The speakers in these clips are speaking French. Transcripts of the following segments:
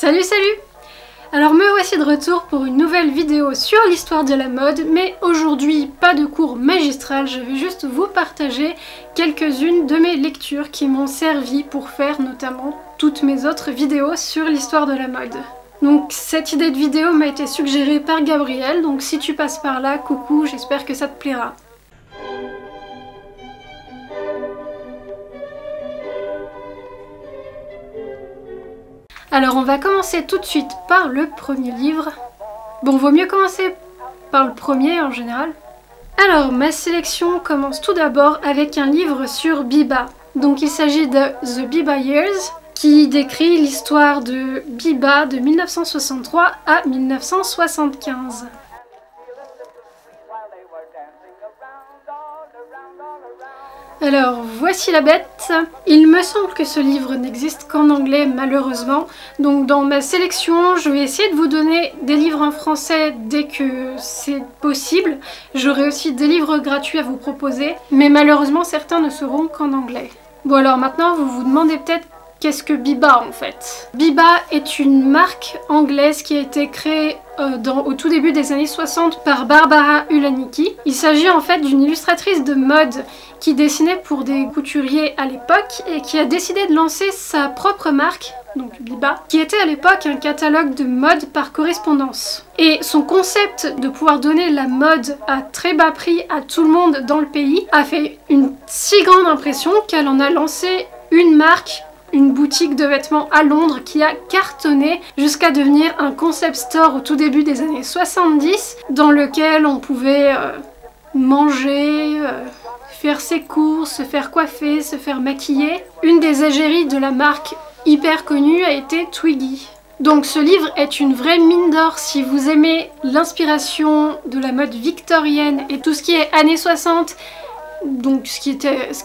Salut salut! Alors me voici de retour pour une nouvelle vidéo sur l'histoire de la mode, mais aujourd'hui pas de cours magistral, je vais juste vous partager quelques-unes de mes lectures qui m'ont servi pour faire notamment toutes mes autres vidéos sur l'histoire de la mode. Donc cette idée de vidéo m'a été suggérée par Gabriel, donc si tu passes par là, coucou, j'espère que ça te plaira. Alors on va commencer tout de suite par le premier livre. Bon, vaut mieux commencer par le premier en général. Alors ma sélection commence tout d'abord avec un livre sur Biba. Donc il s'agit de The Biba Years, qui décrit l'histoire de Biba de 1963 à 1975. Alors, voici la bête. Il me semble que ce livre n'existe qu'en anglais, malheureusement. Donc dans ma sélection, je vais essayer de vous donner des livres en français dès que c'est possible. J'aurai aussi des livres gratuits à vous proposer, mais malheureusement certains ne seront qu'en anglais. Bon alors maintenant, vous vous demandez peut-être qu'est-ce que Biba en fait? Biba est une marque anglaise qui a été créée au tout début des années 60 par Barbara Ulanicki. Il s'agit en fait d'une illustratrice de mode qui dessinait pour des couturiers à l'époque et qui a décidé de lancer sa propre marque, donc Biba, qui était à l'époque un catalogue de mode par correspondance. Et son concept de pouvoir donner la mode à très bas prix à tout le monde dans le pays a fait une si grande impression qu'elle en a lancé une marque, une boutique de vêtements à Londres qui a cartonné jusqu'à devenir un concept store au tout début des années 70 dans lequel on pouvait manger, faire ses courses, se faire coiffer, se faire maquiller. Une des égéries de la marque hyper connue a été Twiggy. Donc ce livre est une vraie mine d'or si vous aimez l'inspiration de la mode victorienne et tout ce qui est années 60, donc ce qui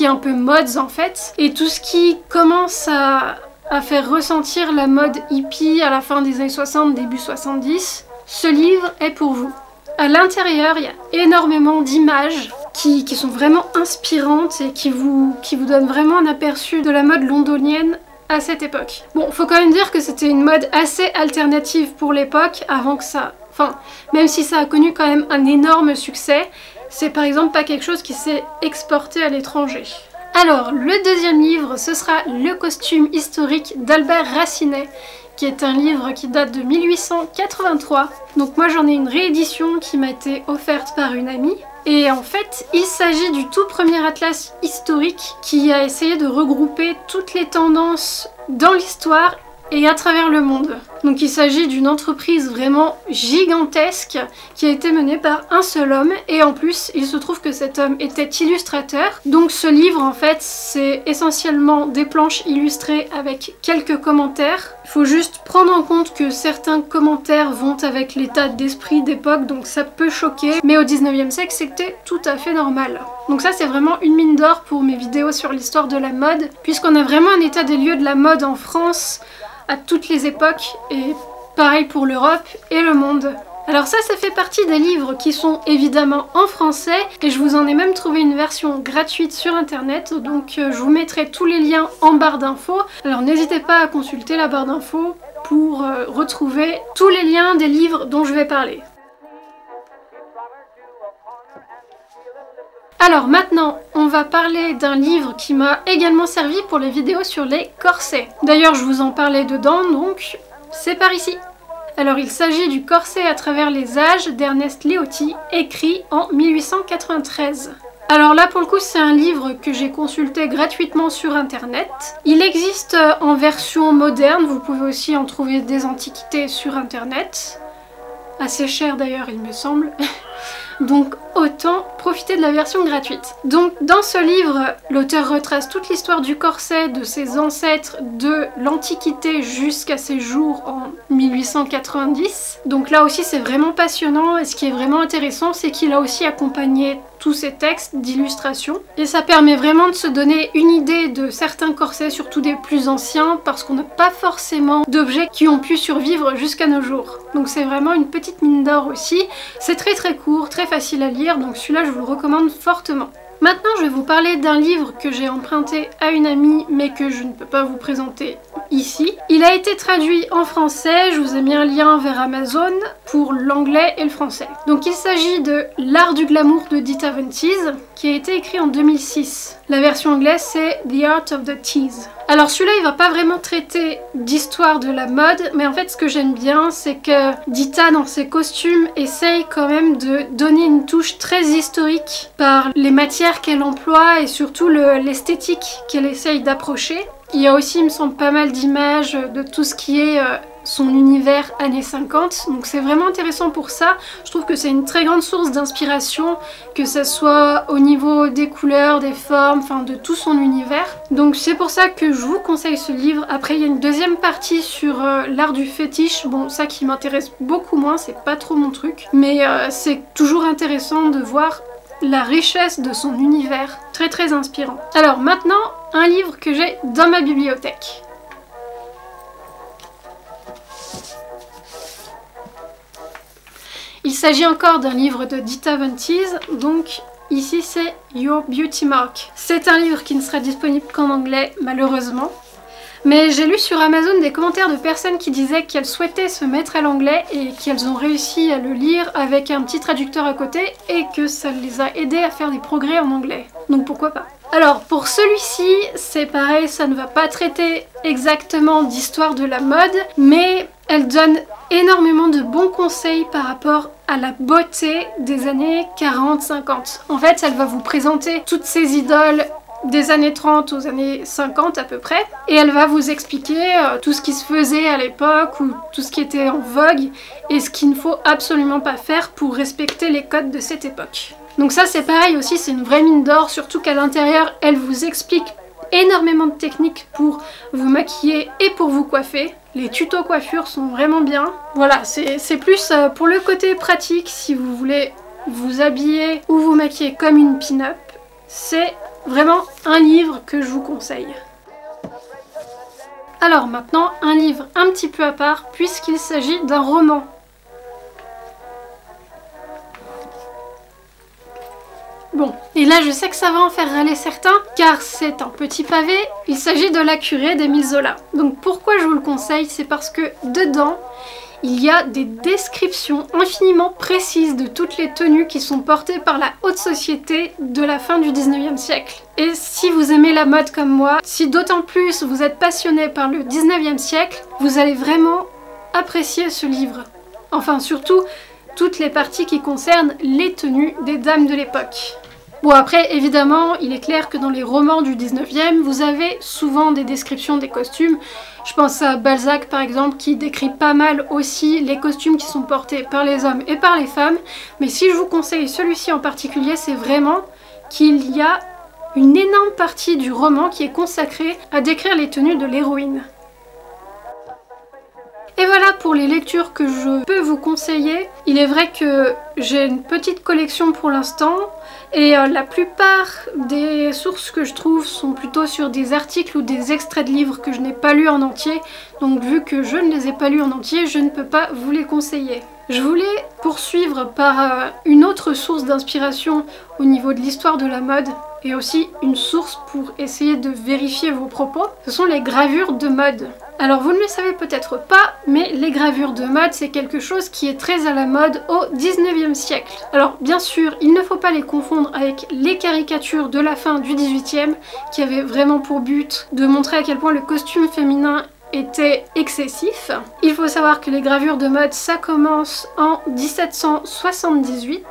est un peu mods en fait, et tout ce qui commence à faire ressentir la mode hippie à la fin des années 60, début 70, ce livre est pour vous. À l'intérieur, il y a énormément d'images qui sont vraiment inspirantes et qui vous donnent vraiment un aperçu de la mode londonienne à cette époque. Bon, faut quand même dire que c'était une mode assez alternative pour l'époque, avant que ça... Enfin, même si ça a connu quand même un énorme succès, c'est par exemple pas quelque chose qui s'est exporté à l'étranger. Alors, le deuxième livre, ce sera Le costume historique d'Albert Racinet, qui est un livre qui date de 1883. Donc moi j'en ai une réédition qui m'a été offerte par une amie. Et en fait, il s'agit du tout premier atlas historique qui a essayé de regrouper toutes les tendances dans l'histoire et à travers le monde. Donc il s'agit d'une entreprise vraiment gigantesque qui a été menée par un seul homme, et en plus il se trouve que cet homme était illustrateur. Donc ce livre en fait c'est essentiellement des planches illustrées avec quelques commentaires. Il faut juste prendre en compte que certains commentaires vont avec l'état d'esprit d'époque, donc ça peut choquer, mais au 19e siècle c'était tout à fait normal. Donc ça c'est vraiment une mine d'or pour mes vidéos sur l'histoire de la mode, puisqu'on a vraiment un état des lieux de la mode en France à toutes les époques, et pareil pour l'Europe et le monde. Alors ça fait partie des livres qui sont évidemment en français, et je vous en ai même trouvé une version gratuite sur internet, donc je vous mettrai tous les liens en barre d'infos. Alors n'hésitez pas à consulter la barre d'infos pour retrouver tous les liens des livres dont je vais parler. Alors maintenant, on va parler d'un livre qui m'a également servi pour les vidéos sur les corsets. D'ailleurs, je vous en parlais dedans, donc c'est par ici. Alors il s'agit du Corset à travers les âges d'Ernest Leoty, écrit en 1893. Alors là pour le coup c'est un livre que j'ai consulté gratuitement sur internet. Il existe en version moderne, vous pouvez aussi en trouver des antiquités sur internet. Assez cher d'ailleurs il me semble. Donc autant profiter de la version gratuite. Donc dans ce livre, l'auteur retrace toute l'histoire du corset, de ses ancêtres, de l'Antiquité jusqu'à ses jours en 1890. Donc là aussi c'est vraiment passionnant, et ce qui est vraiment intéressant c'est qu'il a aussi accompagné tous ces textes d'illustration. Et ça permet vraiment de se donner une idée de certains corsets, surtout des plus anciens, parce qu'on n'a pas forcément d'objets qui ont pu survivre jusqu'à nos jours. Donc c'est vraiment une petite mine d'or aussi. C'est très court, très facile à lire, donc celui-là je vous le recommande fortement. Maintenant, je vais vous parler d'un livre que j'ai emprunté à une amie, mais que je ne peux pas vous présenter ici. Il a été traduit en français, je vous ai mis un lien vers Amazon pour l'anglais et le français. Donc il s'agit de L'Art du Glamour de Dita Von Teese, qui a été écrit en 2006. La version anglaise, c'est The Art of the Tease. Alors celui-là, il va pas vraiment traiter d'histoire de la mode, mais en fait ce que j'aime bien, c'est que Dita, dans ses costumes, essaye quand même de donner une touche très historique par les matières qu'elle emploie et surtout l'esthétique qu'elle essaye d'approcher. Il y a aussi, il me semble, pas mal d'images de tout ce qui est son univers années 50, donc c'est vraiment intéressant pour ça. Je trouve que c'est une très grande source d'inspiration, que ce soit au niveau des couleurs, des formes, enfin de tout son univers. Donc c'est pour ça que je vous conseille ce livre. Après il y a une deuxième partie sur l'art du fétiche, bon ça qui m'intéresse beaucoup moins, c'est pas trop mon truc, mais c'est toujours intéressant de voir la richesse de son univers, très très inspirant. Alors maintenant, un livre que j'ai dans ma bibliothèque. Il s'agit encore d'un livre de Dita Von Teese, donc ici c'est Your Beauty Mark. C'est un livre qui ne sera disponible qu'en anglais malheureusement, mais j'ai lu sur Amazon des commentaires de personnes qui disaient qu'elles souhaitaient se mettre à l'anglais et qu'elles ont réussi à le lire avec un petit traducteur à côté et que ça les a aidées à faire des progrès en anglais. Donc pourquoi pas. Alors pour celui-ci, c'est pareil, ça ne va pas traiter exactement d'histoire de la mode, mais elle donne énormément de bons conseils par rapport à la beauté des années 40-50. En fait, elle va vous présenter toutes ces idoles des années 30 aux années 50 à peu près, et elle va vous expliquer tout ce qui se faisait à l'époque ou tout ce qui était en vogue et ce qu'il ne faut absolument pas faire pour respecter les codes de cette époque. Donc ça c'est pareil aussi, c'est une vraie mine d'or, surtout qu'à l'intérieur elle vous explique énormément de techniques pour vous maquiller et pour vous coiffer. Les tutos coiffure sont vraiment bien. Voilà, c'est plus pour le côté pratique si vous voulez vous habiller ou vous maquiller comme une pin-up. C'est vraiment un livre que je vous conseille. Alors maintenant, un livre un petit peu à part puisqu'il s'agit d'un roman. Bon, et là je sais que ça va en faire râler certains, car c'est un petit pavé, il s'agit de La Curée d'Émile Zola. Donc pourquoi je vous le conseille? C'est parce que dedans, il y a des descriptions infiniment précises de toutes les tenues qui sont portées par la haute société de la fin du 19e siècle. Et si vous aimez la mode comme moi, si d'autant plus vous êtes passionné par le 19e siècle, vous allez vraiment apprécier ce livre. Enfin surtout, toutes les parties qui concernent les tenues des dames de l'époque. Bon après, évidemment, il est clair que dans les romans du 19e, vous avez souvent des descriptions des costumes. Je pense à Balzac par exemple, qui décrit pas mal aussi les costumes qui sont portés par les hommes et par les femmes. Mais si je vous conseille celui-ci en particulier, c'est vraiment qu'il y a une énorme partie du roman qui est consacrée à décrire les tenues de l'héroïne. Et voilà pour les lectures que je peux vous conseiller. Il est vrai que j'ai une petite collection pour l'instant et la plupart des sources que je trouve sont plutôt sur des articles ou des extraits de livres que je n'ai pas lus en entier. Donc vu que je ne les ai pas lus en entier, je ne peux pas vous les conseiller. Je voulais poursuivre par une autre source d'inspiration au niveau de l'histoire de la mode et aussi une source pour essayer de vérifier vos propos. Ce sont les gravures de mode. Alors vous ne le savez peut-être pas, mais les gravures de mode c'est quelque chose qui est très à la mode au 19e siècle. Alors bien sûr, il ne faut pas les confondre avec les caricatures de la fin du 18e qui avaient vraiment pour but de montrer à quel point le costume féminin était excessif. Il faut savoir que les gravures de mode ça commence en 1778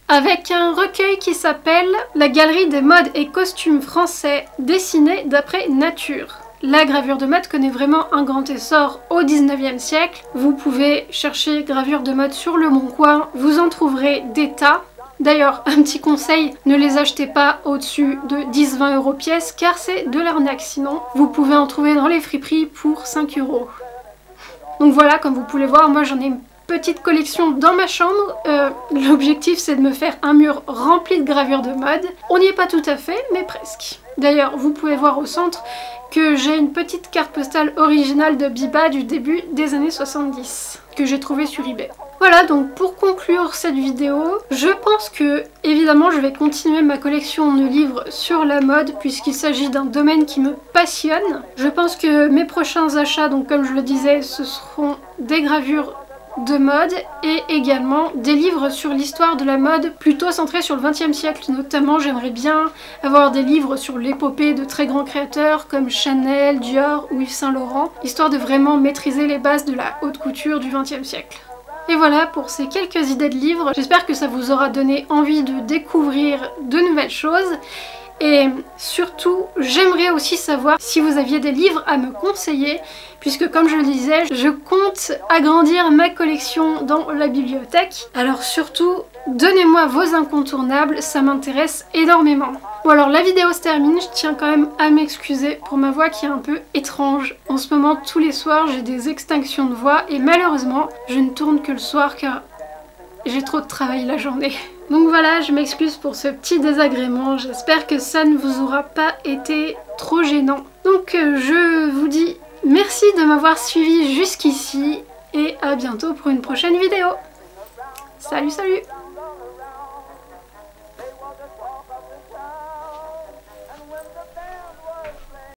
avec un recueil qui s'appelle La Galerie des modes et costumes français dessinés d'après nature. La gravure de mode connaît vraiment un grand essor au 19e siècle. Vous pouvez chercher gravure de mode sur le Bon Coin, vous en trouverez des tas. D'ailleurs, un petit conseil, ne les achetez pas au-dessus de 10-20 € pièce car c'est de l'arnaque sinon. Vous pouvez en trouver dans les friperies pour 5 €. Donc voilà, comme vous pouvez voir, moi j'en ai petite collection dans ma chambre. L'objectif c'est de me faire un mur rempli de gravures de mode. On n'y est pas tout à fait, mais presque. D'ailleurs, vous pouvez voir au centre que j'ai une petite carte postale originale de Biba du début des années 70 que j'ai trouvée sur eBay. Voilà, donc pour conclure cette vidéo, je pense que évidemment je vais continuer ma collection de livres sur la mode puisqu'il s'agit d'un domaine qui me passionne. Je pense que mes prochains achats, donc comme je le disais, ce seront des gravures de mode et également des livres sur l'histoire de la mode plutôt centrés sur le XXe siècle. Notamment j'aimerais bien avoir des livres sur l'épopée de très grands créateurs comme Chanel, Dior ou Yves Saint Laurent, histoire de vraiment maîtriser les bases de la haute couture du XXe siècle. Et voilà pour ces quelques idées de livres, j'espère que ça vous aura donné envie de découvrir de nouvelles choses. Et surtout, j'aimerais aussi savoir si vous aviez des livres à me conseiller, puisque comme je le disais, je compte agrandir ma collection dans la bibliothèque. Alors surtout, donnez-moi vos incontournables, ça m'intéresse énormément. Bon alors la vidéo se termine, je tiens quand même à m'excuser pour ma voix qui est un peu étrange. En ce moment, tous les soirs, j'ai des extinctions de voix et malheureusement, je ne tourne que le soir car j'ai trop de travail la journée. Donc voilà, je m'excuse pour ce petit désagrément, j'espère que ça ne vous aura pas été trop gênant. Donc je vous dis merci de m'avoir suivi jusqu'ici et à bientôt pour une prochaine vidéo. Salut salut!